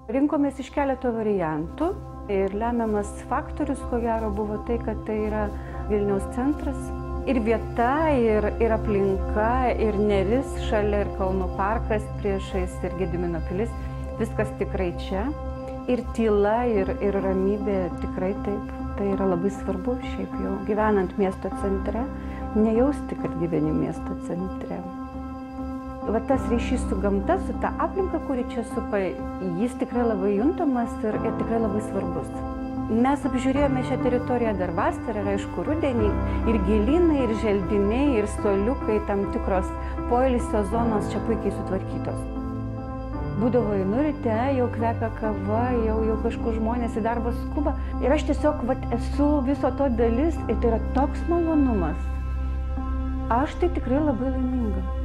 Rinkomės iš keleto variantų ir lemiamas faktorius, ko gero, buvo tai, kad tai yra Vilniaus centras. Ir vieta, ir aplinka, ir Neris šalia, ir Kauno parkas priešais, ir Gedimino pilis. Viskas tikrai čia. Ir tyla, ir ramybė tikrai taip. Tai yra labai svarbu šiaip jau gyvenant miesto centre, nejausti, kad gyveni miesto centre. Va tas ryšys su gamta, su ta aplinka, kuri čia supa, jis tikrai labai juntamas ir tikrai labai svarbus. Mes apžiūrėjome šią teritoriją dar vasarą ir aišku rudenį, ir gėlynai, ir želdiniai, ir suoliukai, tam tikros poilsio zonos čia puikiai sutvarkytos. Būdavo einu ryte, jau kvepia kava, jau kažkur žmonės į darbą skuba. Ir aš tiesiog esu viso to dalis ir tai yra toks malonumas. Aš tai tikrai labai laiminga.